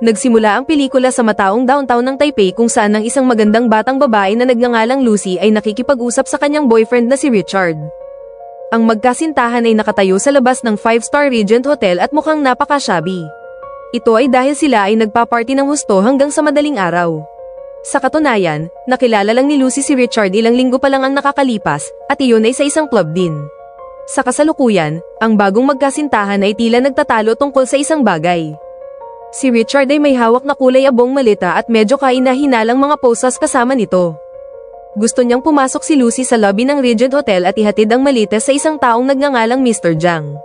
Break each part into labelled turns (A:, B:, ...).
A: Nagsimula ang pelikula sa mataong downtown ng Taipei kung saan ang isang magandang batang babae na nagngangalang Lucy ay nakikipag-usap sa kanyang boyfriend na si Richard. Ang magkasintahan ay nakatayo sa labas ng 5-star Regent Hotel at mukhang napaka-shabby. Ito ay dahil sila ay nagpa-party ng husto hanggang sa madaling araw. Sa katunayan, nakilala lang ni Lucy si Richard ilang linggo pa lang ang nakakalipas, at iyon ay sa isang club din. Sa kasalukuyan, ang bagong magkasintahan ay tila nagtatalo tungkol sa isang bagay. Si Richard ay may hawak na kulay abong malita at medyo kahina-hinalang mga posas kasama nito. Gusto niyang pumasok si Lucy sa lobby ng Regent Hotel at ihatid ang malita sa isang taong nagngangalang Mr. Jiang.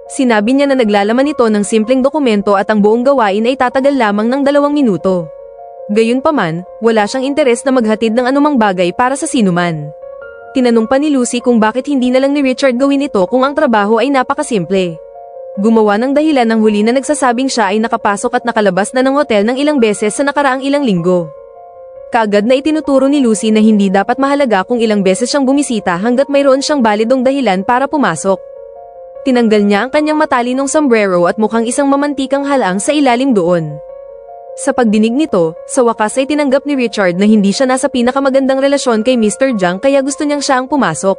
A: Sinabi niya na naglalaman ito ng simpleng dokumento at ang buong gawain ay tatagal lamang ng 2 minuto. Gayunpaman, wala siyang interes na maghatid ng anumang bagay para sa sinuman. Tinanong pa ni Lucy kung bakit hindi na lang ni Richard gawin ito kung ang trabaho ay napakasimple. Gumawa ng dahilan ng huli na nagsasabing siya ay nakapasok at nakalabas na ng hotel ng ilang beses sa nakaraang ilang linggo. Kaagad na itinuturo ni Lucy na hindi dapat mahalaga kung ilang beses siyang bumisita hanggat mayroon siyang balidong dahilan para pumasok. Tinanggal niya ang kanyang matalinong sombrero at mukhang isang mamantikang halang sa ilalim doon. Sa pagdinig nito, sa wakas ay tinanggap ni Richard na hindi siya nasa pinakamagandang relasyon kay Mr. Jiang kaya gusto niyang siya ang pumasok.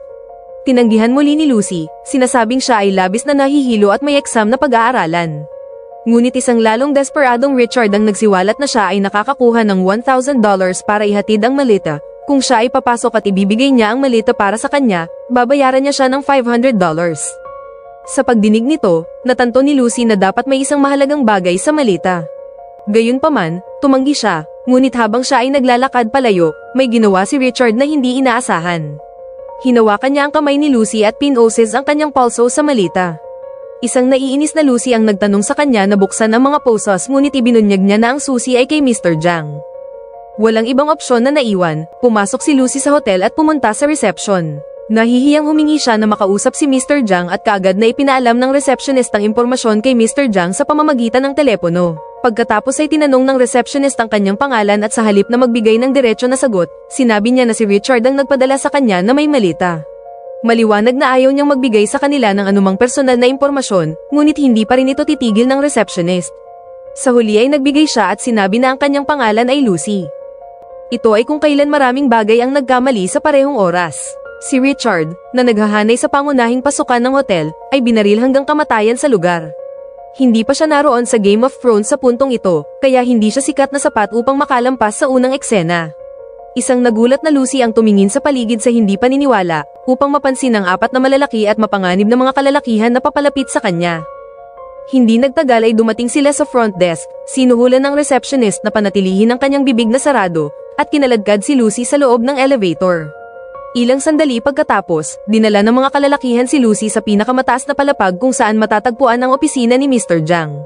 A: Tinanggihan muli ni Lucy, sinasabing siya ay labis na nahihilo at may exam na pag-aaralan. Ngunit isang lalong desperadong Richard ang nagsiwalat na siya ay nakakakuha ng $1,000 para ihatid ang malita. Kung siya ay papasok at ibibigay niya ang malita para sa kanya, babayaran niya siya ng $500. Sa pagdinig nito, natanto ni Lucy na dapat may isang mahalagang bagay sa malita. Gayunpaman, tumanggi siya, ngunit habang siya ay naglalakad palayo, may ginawa si Richard na hindi inaasahan. Hinawakan niya ang kamay ni Lucy at pinoses ang kanyang pulso sa malita. Isang naiinis na Lucy ang nagtanong sa kanya na buksan ang mga pulsos ngunit ibinunyag niya na ang susi ay kay Mr. Jiang. Walang ibang opsyon na naiwan, pumasok si Lucy sa hotel at pumunta sa reception. Nahihiyang humingi siya na makausap si Mr. Jiang at kaagad na ipinaalam ng receptionist ang impormasyon kay Mr. Jiang sa pamamagitan ng telepono. Pagkatapos ay tinanong ng receptionist ang kanyang pangalan at sa halip na magbigay ng diretso na sagot, sinabi niya na si Richard ang nagpadala sa kanya na may malita. Maliwanag na ayaw niyang magbigay sa kanila ng anumang personal na impormasyon, ngunit hindi pa rin ito titigil ng receptionist. Sa huli ay nagbigay siya at sinabi na ang kanyang pangalan ay Lucy. Ito ay kung kailan maraming bagay ang nagkamali sa parehong oras. Si Richard, na naghahanay sa pangunahing pasukan ng hotel, ay binaril hanggang kamatayan sa lugar. Hindi pa siya naroon sa Game of Thrones sa puntong ito, kaya hindi siya sikat na sapat upang makalampas sa unang eksena. Isang nagulat na Lucy ang tumingin sa paligid sa hindi paniniwala, upang mapansin ang 4 na malalaki at mapanganib na mga kalalakihan na papalapit sa kanya. Hindi nagtagal ay dumating sila sa front desk, sinuhulan ng receptionist na panatilihin ang kanyang bibig na sarado, at kinaladkad si Lucy sa loob ng elevator. Ilang sandali pagkatapos, dinala ng mga kalalakihan si Lucy sa pinakamataas na palapag kung saan matatagpuan ang opisina ni Mr. Jiang.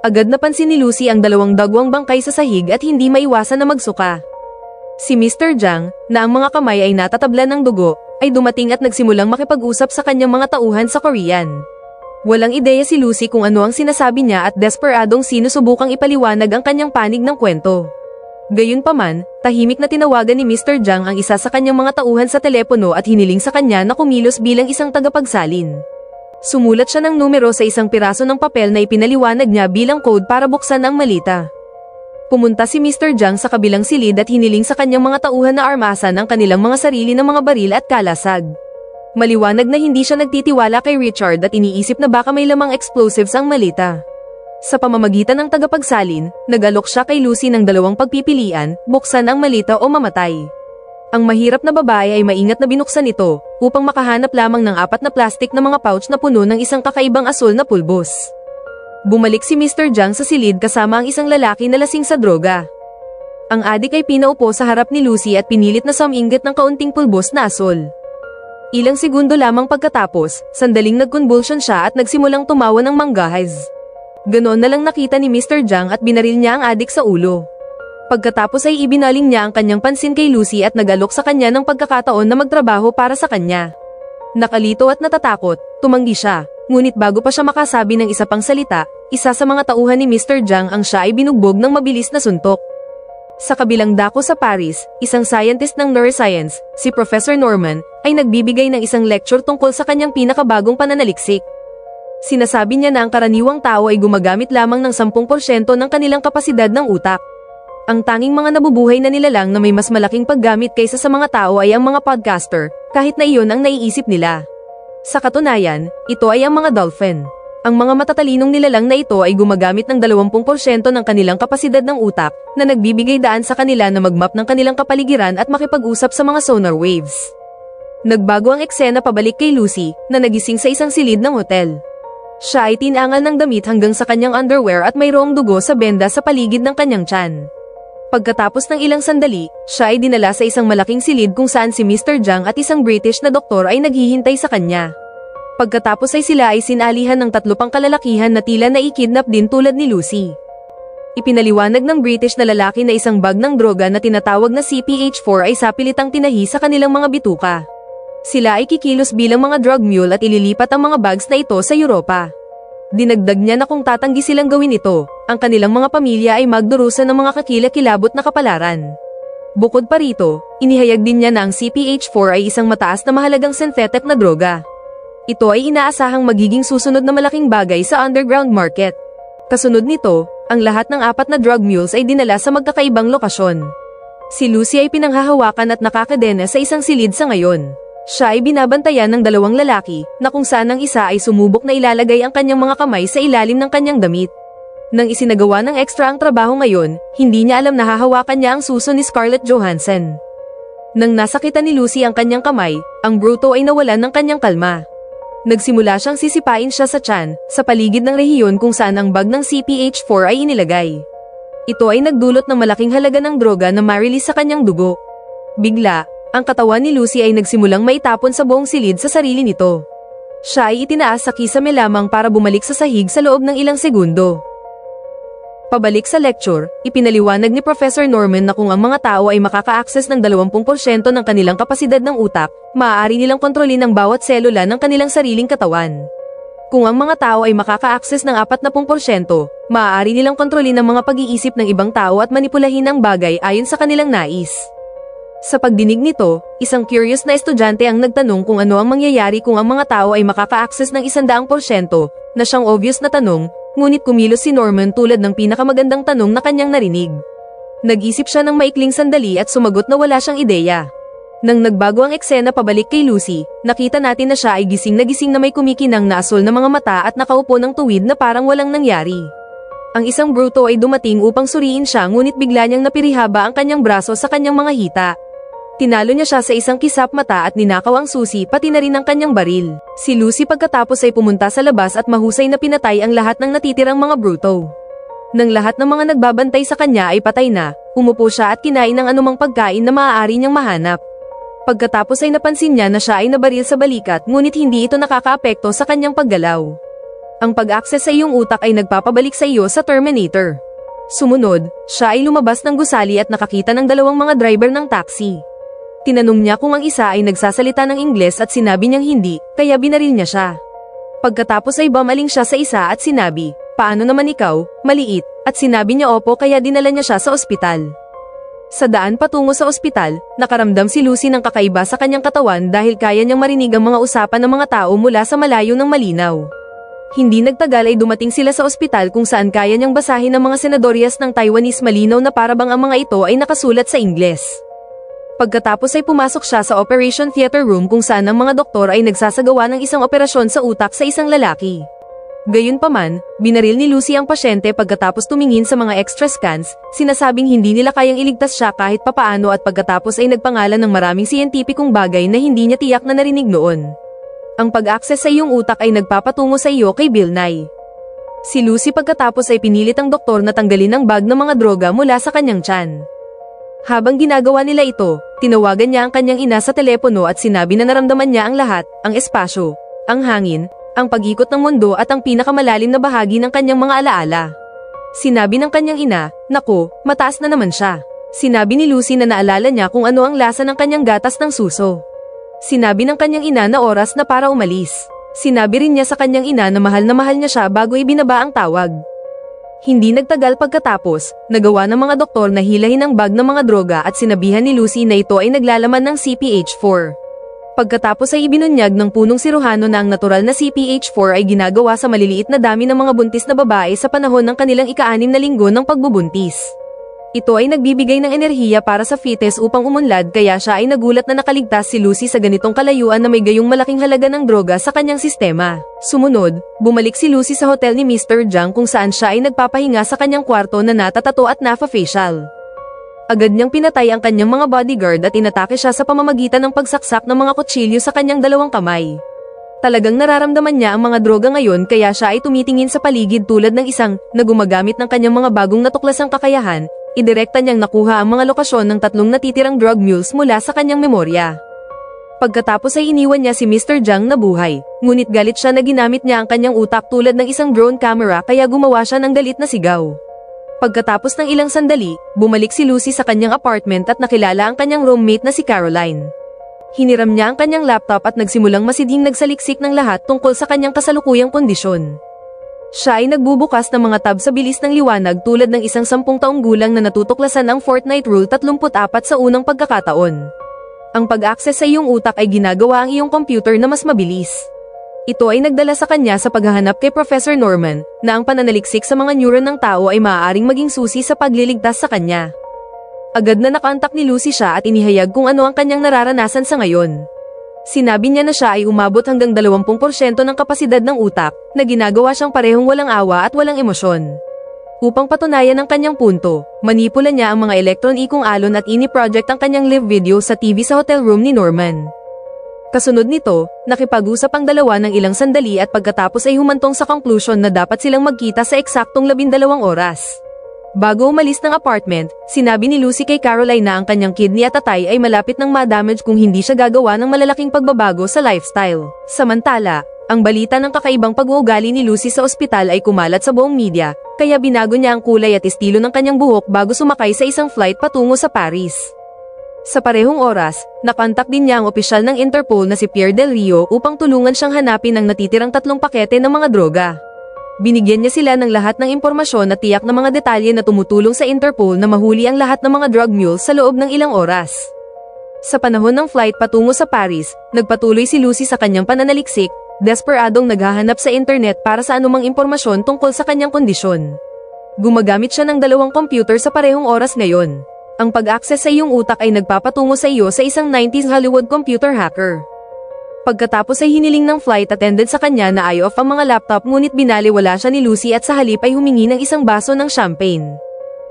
A: Agad napansin ni Lucy ang 2 dagwang bangkay sa sahig at hindi maiwasan na magsuka. Si Mr. Jiang, na ang mga kamay ay natatablan ng dugo, ay dumating at nagsimulang makipag-usap sa kanyang mga tauhan sa Korean. Walang ideya si Lucy kung ano ang sinasabi niya at desperadong sinusubukang ipaliwanag ang kanyang panig ng kwento. Gayunpaman, tahimik na tinawagan ni Mr. Jiang ang isa sa kanyang mga tauhan sa telepono at hiniling sa kanya na kumilos bilang isang tagapagsalin. Sumulat siya ng numero sa isang piraso ng papel na ipinaliwanag niya bilang code para buksan ang malita. Pumunta si Mr. Jiang sa kabilang silid at hiniling sa kanyang mga tauhan na armasan ang kanilang mga sarili ng mga baril at kalasag. Maliwanag na hindi siya nagtitiwala kay Richard at iniisip na baka may lamang explosives ang malita. Sa pamamagitan ng tagapagsalin, nag-alok siya kay Lucy ng 2 pagpipilian, buksan ang malita o mamatay. Ang mahirap na babae ay maingat na binuksan ito, upang makahanap lamang ng 4 na plastik na mga pouch na puno ng isang kakaibang asul na pulbos. Bumalik si Mr. Jiang sa silid kasama ang isang lalaki na lasing sa droga. Ang adik ay pinaupo sa harap ni Lucy at pinilit na sumingit ng kaunting pulbos na asul. Ilang segundo lamang pagkatapos, sandaling nagconvulsion siya at nagsimulang tumawa ng manggahas. Ganon na lang nakita ni Mr. Jiang at binaril niya ang adik sa ulo. Pagkatapos ay ibinaling niya ang kanyang pansin kay Lucy at nag-alok sa kanya ng pagkakataon na magtrabaho para sa kanya. Nakalito at natatakot, tumanggi siya, ngunit bago pa siya makasabi ng isa pang salita, isa sa mga tauhan ni Mr. Jiang ang siya ay binugbog ng mabilis na suntok. Sa kabilang dako sa Paris, isang scientist ng neuroscience, si Professor Norman, ay nagbibigay ng isang lecture tungkol sa kanyang pinakabagong pananaliksik. Sinasabi niya na ang karaniwang tao ay gumagamit lamang ng 10% ng kanilang kapasidad ng utak. Ang tanging mga nabubuhay na nilalang na may mas malaking paggamit kaysa sa mga tao ay ang mga podcaster, kahit na iyon ang naiisip nila. Sa katunayan, ito ay ang mga dolphin. Ang mga matatalinong nilalang na ito ay gumagamit ng 20% ng kanilang kapasidad ng utak, na nagbibigay daan sa kanila na magmap ng kanilang kapaligiran at makipag-usap sa mga sonar waves. Nagbago ang eksena pabalik kay Lucy, na nagising sa isang silid ng hotel. Siya ay tinangal ng damit hanggang sa kanyang underwear at mayroong dugo sa benda sa paligid ng kanyang tiyan. Pagkatapos ng ilang sandali, siya ay dinala sa isang malaking silid kung saan si Mr. Jang at isang British na doktor ay naghihintay sa kanya. Pagkatapos ay sila ay sinalihan ng 3 pang kalalakihan na tila naikidnap din tulad ni Lucy. Ipinaliwanag ng British na lalaki na isang bag ng droga na tinatawag na CPH-4 ay sapilitang tinahi sa kanilang mga bituka. Sila ay kikilos bilang mga drug mule at ililipat ang mga bags na ito sa Europa. Dinagdag niya na kung tatanggi silang gawin ito, ang kanilang mga pamilya ay magdurusa ng mga kakilakilabot na kapalaran. Bukod pa rito, inihayag din niya na ang CPH-4 ay isang mataas na mahalagang synthetic na droga. Ito ay inaasahang magiging susunod na malaking bagay sa underground market. Kasunod nito, ang lahat ng 4 na drug mules ay dinala sa magkakaibang lokasyon. Si Lucy ay pinanghahawakan at nakakadena sa isang silid sa ngayon. Siya ay binabantayan ng 2 lalaki, na kung saan ang isa ay sumubok na ilalagay ang kanyang mga kamay sa ilalim ng kanyang damit. Nang isinagawa ng extra ang trabaho ngayon, hindi niya alam na hahawakan niya ang suso ni Scarlett Johansson. Nang nasakitan ni Lucy ang kanyang kamay, ang bruto ay nawalan ng kanyang kalma. Nagsimula siyang sisipain siya sa tiyan, sa paligid ng rehiyon kung saan ang bag ng CPH-4 ay inilagay. Ito ay nagdulot ng malaking halaga ng droga na marilis sa kanyang dugo. Bigla, ang katawan ni Lucy ay nagsimulang maitapon sa buong silid sa sarili nito. Siya ay itinaas sa kisame lamang para bumalik sa sahig sa loob ng ilang segundo. Pabalik sa lecture, ipinaliwanag ni Professor Norman na kung ang mga tao ay makaka-access ng 20% ng kanilang kapasidad ng utak, maaari nilang kontrolin ang bawat selula ng kanilang sariling katawan. Kung ang mga tao ay makaka-access ng 40%, maaari nilang kontrolin ang mga pag-iisip ng ibang tao at manipulahin ang bagay ayon sa kanilang nais. Sa pagdinig nito, isang curious na estudyante ang nagtanong kung ano ang mangyayari kung ang mga tao ay makaka-access ng 100%, na siyang obvious na tanong, ngunit kumilos si Norman tulad ng pinakamagandang tanong na kanyang narinig. Nag-isip siya ng maikling sandali at sumagot na wala siyang ideya. Nang nagbago ang eksena pabalik kay Lucy, nakita natin na siya ay gising na may kumikinang na asul na mga mata at nakaupo ng tuwid na parang walang nangyari. Ang isang bruto ay dumating upang suriin siya ngunit bigla niyang napirihaba ang kanyang braso sa kanyang mga hita. Tinalo niya siya sa isang kisap mata at ninakaw ang susi pati na rin ang kanyang baril. Si Lucy pagkatapos ay pumunta sa labas at mahusay na pinatay ang lahat ng natitirang mga bruto. Nang lahat ng mga nagbabantay sa kanya ay patay na, umupo siya at kinain ng anumang pagkain na maaari niyang mahanap. Pagkatapos ay napansin niya na siya ay nabaril sa balikat ngunit hindi ito nakakaapekto sa kanyang paggalaw. Ang pag-access sa iyong utak ay nagpapabalik sa iyo sa Terminator. Sumunod, siya ay lumabas ng gusali at nakakita ng 2 mga driver ng taxi. Tinanong niya kung ang isa ay nagsasalita ng Ingles at sinabi niyang hindi, kaya binaril niya siya. Pagkatapos ay bumaling siya sa isa at sinabi, "Paano naman ikaw, maliit?" At sinabi niya opo kaya dinala niya siya sa ospital. Sa daan patungo sa ospital, nakaramdam si Lucy ng kakaiba sa kanyang katawan dahil kaya niyang marinig ang mga usapan ng mga tao mula sa malayo ng malinaw. Hindi nagtagal ay dumating sila sa ospital kung saan kaya niyang basahin ang mga senadoryas ng Taiwanese malinaw na parabang ang mga ito ay nakasulat sa Ingles. Pagkatapos ay pumasok siya sa operation theater room kung saan ang mga doktor ay nagsasagawa ng isang operasyon sa utak sa isang lalaki. Gayunpaman, binaril ni Lucy ang pasyente pagkatapos tumingin sa mga extra scans, sinasabing hindi nila kayang iligtas siya kahit papaano at pagkatapos ay nagpangalan ng maraming siyentipikong bagay na hindi niya tiyak na narinig noon. Ang pag-access sa iyong utak ay nagpapatungo sa iyo kay Bill Nye. Si Lucy pagkatapos ay pinilit ang doktor na tanggalin ang bag ng mga droga mula sa kanyang tiyan. Habang ginagawa nila ito, tinawagan niya ang kanyang ina sa telepono at sinabi na naramdaman niya ang lahat, ang espasyo, ang hangin, ang pag-ikot ng mundo at ang pinakamalalim na bahagi ng kanyang mga alaala. Sinabi ng kanyang ina, "Naku, mataas na naman siya." Sinabi ni Lucy na naalala niya kung ano ang lasa ng kanyang gatas ng suso. Sinabi ng kanyang ina na oras na para umalis. Sinabi rin niya sa kanyang ina na mahal niya siya bago ibinaba ang tawag. Hindi nagtagal pagkatapos, nagawa ng mga doktor na hilahin ang bag ng mga droga at sinabihan ni Lucy na ito ay naglalaman ng CPH-4. Pagkatapos ay ibinunyag ng punong siruhano na ang natural na CPH4 ay ginagawa sa maliliit na dami ng mga buntis na babae sa panahon ng kanilang ika-6 na linggo ng pagbubuntis. Ito ay nagbibigay ng enerhiya para sa fetus upang umunlad, kaya siya ay nagulat na nakaligtas si Lucy sa ganitong kalayuan na may gayong malaking halaga ng droga sa kanyang sistema. Sumunod, bumalik si Lucy sa hotel ni Mr. Jiang kung saan siya ay nagpapahinga sa kanyang kwarto na natatato at nafa-facial. Agad niyang pinatay ang kanyang mga bodyguard at inatake siya sa pamamagitan ng pagsaksak ng mga kutsilyo sa kanyang dalawang kamay. Talagang nararamdaman niya ang mga droga ngayon, kaya siya ay tumitingin sa paligid tulad ng isang na gumagamit ng kanyang mga bagong natuklasang kakayahan. Idirekta niyang nakuha ang mga lokasyon ng 3 natitirang drug mules mula sa kanyang memorya. Pagkatapos ay iniwan niya si Mr. Jiang na buhay, ngunit galit siya na ginamit niya ang kanyang utak tulad ng isang drone camera, kaya gumawa siya ng galit na sigaw. Pagkatapos ng ilang sandali, bumalik si Lucy sa kanyang apartment at nakilala ang kanyang roommate na si Caroline. Hiniram niya ang kanyang laptop at nagsimulang masidhing nagsaliksik ng lahat tungkol sa kanyang kasalukuyang kondisyon. Siya ay nagbubukas ng mga tab sa bilis ng liwanag tulad ng isang 10 taong gulang na natutuklasan ang Fortnite Rule 34 sa unang pagkakataon. Ang pag-access sa iyong utak ay ginagawa ang iyong computer na mas mabilis. Ito ay nagdala sa kanya sa paghahanap kay Professor Norman, na ang pananaliksik sa mga neuron ng tao ay maaaring maging susi sa pagliligtas sa kanya. Agad na nakontak ni Lucy siya at inihayag kung ano ang kanyang nararanasan sa ngayon. Sinabi niya na siya ay umabot hanggang 20% ng kapasidad ng utak, na ginagawa siyang parehong walang awa at walang emosyon. Upang patunayan ang kanyang punto, manipula niya ang mga elektron-ikong alon at ini-project ang kanyang live video sa TV sa hotel room ni Norman. Kasunod nito, nakipag-usap ang dalawa ng ilang sandali at pagkatapos ay humantong sa conclusion na dapat silang magkita sa eksaktong 12 oras. Bago umalis ng apartment, sinabi ni Lucy kay Caroline na ang kanyang kidney at atay ay malapit ng ma-damage kung hindi siya gagawa ng malalaking pagbabago sa lifestyle. Samantala, ang balita ng kakaibang pag-uugali ni Lucy sa ospital ay kumalat sa buong media, kaya binago niya ang kulay at estilo ng kanyang buhok bago sumakay sa isang flight patungo sa Paris. Sa parehong oras, nakontak din niya ang opisyal ng Interpol na si Pierre Del Rio upang tulungan siyang hanapin ang natitirang 3 pakete ng mga droga. Binigyan niya sila ng lahat ng impormasyon at tiyak na mga detalye na tumutulong sa Interpol na mahuli ang lahat ng mga drug mules sa loob ng ilang oras. Sa panahon ng flight patungo sa Paris, nagpatuloy si Lucy sa kanyang pananaliksik, desperadong naghahanap sa internet para sa anumang impormasyon tungkol sa kanyang kondisyon. Gumagamit siya ng 2 computer sa parehong oras ngayon. Ang pag-access sa iyong utak ay nagpapatungo sa iyo sa isang 90s Hollywood computer hacker. Pagkatapos ay hiniling ng flight attendant sa kanya na i-off ang mga laptop, ngunit binaliwala siya ni Lucy at sa halip ay humingi ng isang baso ng champagne.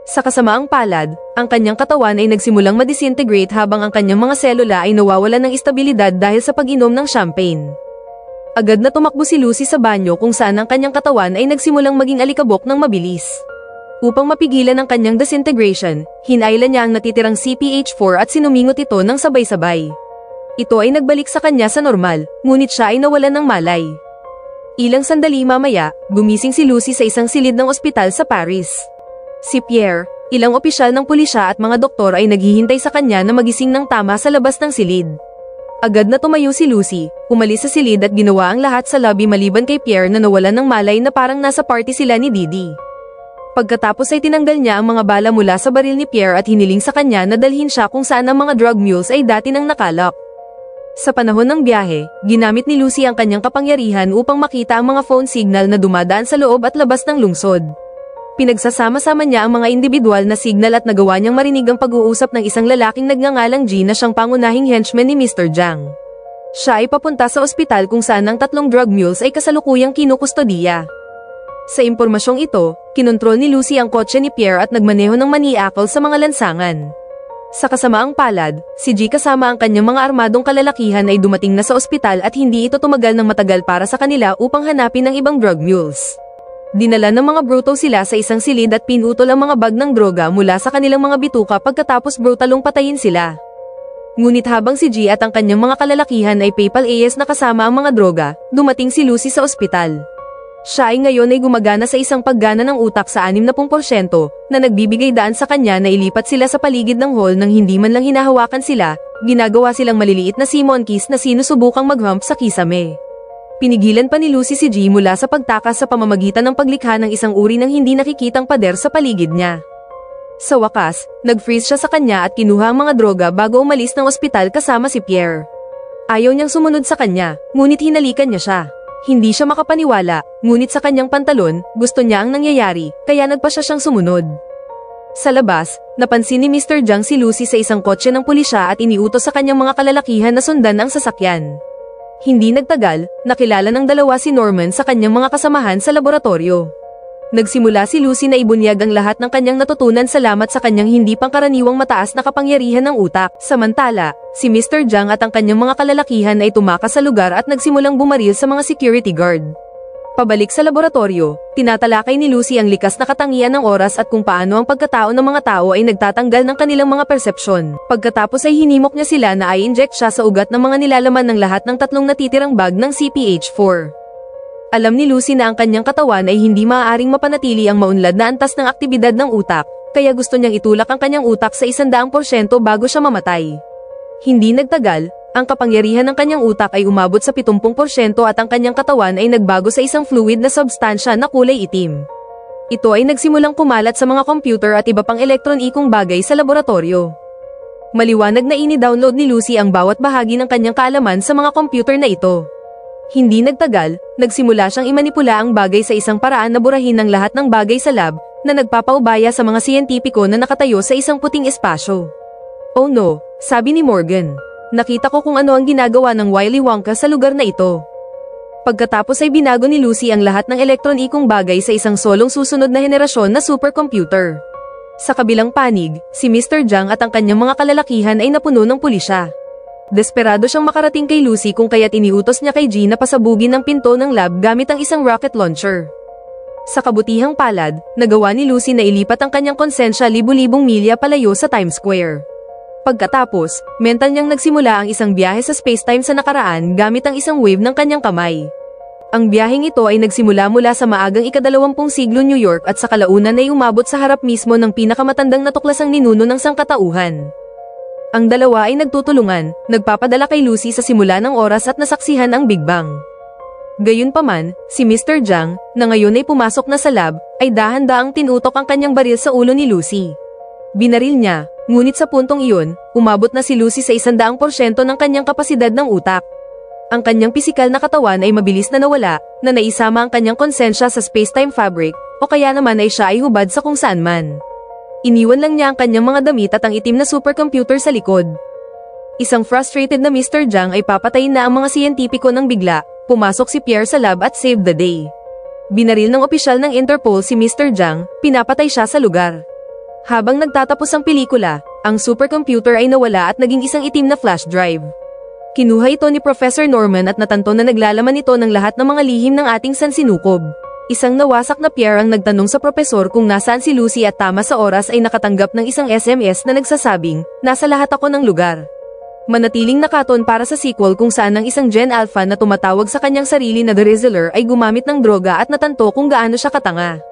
A: Sa kasamaang palad, ang kanyang katawan ay nagsimulang ma-disintegrate habang ang kanyang mga selula ay nawawalan ng estabilidad dahil sa pag-inom ng champagne. Agad na tumakbo si Lucy sa banyo kung saan ang kanyang katawan ay nagsimulang maging alikabok ng mabilis. Upang mapigilan ang kanyang disintegration, hinailan niya ang natitirang CPH4 at sinumingot ito ng sabay-sabay. Ito ay nagbalik sa kanya sa normal, ngunit siya ay nawalan ng malay. Ilang sandali mamaya, gumising si Lucy sa isang silid ng ospital sa Paris. Si Pierre, ilang opisyal ng pulisya at mga doktor ay naghihintay sa kanya na magising ng tama sa labas ng silid. Agad na tumayo si Lucy, umalis sa silid at ginawa ang lahat sa lobby maliban kay Pierre na nawalan ng malay na parang nasa party sila ni Didi. Pagkatapos ay tinanggal niya ang mga bala mula sa baril ni Pierre at hiniling sa kanya na dalhin siya kung saan ang mga drug mules ay dati nang nakalak. Sa panahon ng biyahe, ginamit ni Lucy ang kanyang kapangyarihan upang makita ang mga phone signal na dumadaan sa loob at labas ng lungsod. Pinagsasama-sama niya ang mga individual na signal at nagawa niyang marinig ang pag-uusap ng isang lalaking nagngangalang G na siyang pangunahing henchman ni Mr. Jiang. Siya ay papunta sa ospital kung saan ang 3 drug mules ay kasalukuyang kinukustodiya. Sa impormasyong ito, kinontrol ni Lucy ang kotse ni Pierre at nagmaneho ng maniakal sa mga lansangan. Sa kasamaang palad, si G kasama ang kanyang mga armadong kalalakihan ay dumating na sa ospital at hindi ito tumagal ng matagal para sa kanila upang hanapin ang ibang drug mules. Dinala ng mga bruto sila sa isang silid at pinutol ang mga bag ng droga mula sa kanilang mga bituka pagkatapos brutalong patayin sila. Ngunit habang si G at ang kanyang mga kalalakihan ay PayPal-AS na kasama ang mga droga, dumating si Lucy sa ospital. Siya ay ngayon ay gumagana sa isang paggana ng utak sa 60% na nagbibigay daan sa kanya na ilipat sila sa paligid ng hall nang hindi man lang hinahawakan sila, ginagawa silang maliliit na sea monkeys na sinusubukang mag-hump sa kisame. Pinigilan pa ni Lucy si G mula sa pagtakas sa pamamagitan ng paglikha ng isang uri ng hindi nakikitang pader sa paligid niya. Sa wakas, nag-freeze siya sa kanya at kinuha ang mga droga bago umalis ng ospital kasama si Pierre. Ayaw niyang sumunod sa kanya, ngunit hinalikan niya siya. Hindi siya makapaniwala, ngunit sa kanyang pantalon, gusto niya ang nangyayari, kaya nagpa siya siyang sumunod. Sa labas, napansin ni Mr. Jiang si Lucy sa isang kotse ng pulisya at iniutos sa kanyang mga kalalakihan na sundan ang sasakyan. Hindi nagtagal, nakilala ng dalawa si Norman sa kanyang mga kasamahan sa laboratorio. Nagsimula si Lucy na ibunyag ang lahat ng kanyang natutunan salamat sa kanyang hindi pangkaraniwang mataas na kapangyarihan ng utak. Samantala, si Mr. Jiang at ang kanyang mga kalalakihan ay tumakas sa lugar at nagsimulang bumaril sa mga security guard. Pabalik sa laboratorio, tinatalakay ni Lucy ang likas na katangian ng oras at kung paano ang pagkatao ng mga tao ay nagtatanggal ng kanilang mga persepsyon. Pagkatapos ay hinimok niya sila na i-inject siya sa ugat ng mga nilalaman ng lahat ng 3 natitirang bag ng CPH-4. Alam ni Lucy na ang kanyang katawan ay hindi maaaring mapanatili ang maunlad na antas ng aktibidad ng utak, kaya gusto niyang itulak ang kanyang utak sa 100% bago siya mamatay. Hindi nagtagal, ang kapangyarihan ng kanyang utak ay umabot sa 70% at ang kanyang katawan ay nagbago sa isang fluid na substansya na kulay itim. Ito ay nagsimulang kumalat sa mga computer at iba pang elektronikong bagay sa laboratorio. Maliwanag na ini-download ni Lucy ang bawat bahagi ng kanyang kaalaman sa mga computer na ito. Hindi nagtagal, nagsimula siyang imanipula ang bagay sa isang paraan na burahin ng lahat ng bagay sa lab, na nagpapaubaya sa mga siyentipiko na nakatayo sa isang puting espasyo. Oh no, sabi ni Morgan. Nakita ko kung ano ang ginagawa ng Willy Wonka sa lugar na ito. Pagkatapos ay binago ni Lucy ang lahat ng elektronikong bagay sa isang solong susunod na henerasyon na supercomputer. Sa kabilang panig, si Mr. Jiang at ang kanyang mga kalalakihan ay napuno ng pulisya. Desperado siyang makarating kay Lucy kung kaya't iniutos niya kay G na pasabugin ang pinto ng lab gamit ang isang rocket launcher. Sa kabutihang palad, nagawa ni Lucy na ilipat ang kanyang konsensya libu-libong milya palayo sa Times Square. Pagkatapos, mental niyang nagsimula ang isang biyahe sa spacetime sa nakaraan gamit ang isang wave ng kanyang kamay. Ang biyaheng ito ay nagsimula mula sa maagang ika-20 siglo New York at sa kalaunan ay umabot sa harap mismo ng pinakamatandang natuklasang ninuno ng sangkatauhan. Ang dalawa ay nagtutulungan, nagpapadala kay Lucy sa simula ng oras at nasaksihan ang Big Bang. Gayunpaman, si Mr. Jiang, na ngayon ay pumasok na sa lab, ay dahan-daang tinutok ang kanyang baril sa ulo ni Lucy. Binaril niya, ngunit sa puntong iyon, umabot na si Lucy sa 100% ng kanyang kapasidad ng utak. Ang kanyang pisikal na katawan ay mabilis na nawala, na naisama ang kanyang konsensya sa spacetime fabric, o kaya naman ay siya ay hubad sa kung saan man. Iniwan lang niya ang kanyang mga damit at ang itim na supercomputer sa likod. Isang frustrated na Mr. Jiang ay papatayin na ang mga siyentipiko nang bigla, pumasok si Pierre sa lab at saved the day. Binaril ng opisyal ng Interpol si Mr. Jiang, pinapatay siya sa lugar. Habang nagtatapos ang pelikula, ang supercomputer ay nawala at naging isang itim na flash drive. Kinuha ito ni Professor Norman at natanto na naglalaman ito ng lahat ng mga lihim ng ating sansinukob. Isang nawasak na Pierre ang nagtanong sa propesor kung nasaan si Lucy at tama sa oras ay nakatanggap ng isang SMS na nagsasabing, nasa lahat ako ng lugar. Manatiling nakaton para sa sequel kung saan ang isang Gen Alpha na tumatawag sa kanyang sarili na The Rizzler ay gumamit ng droga at natanto kung gaano siya katanga.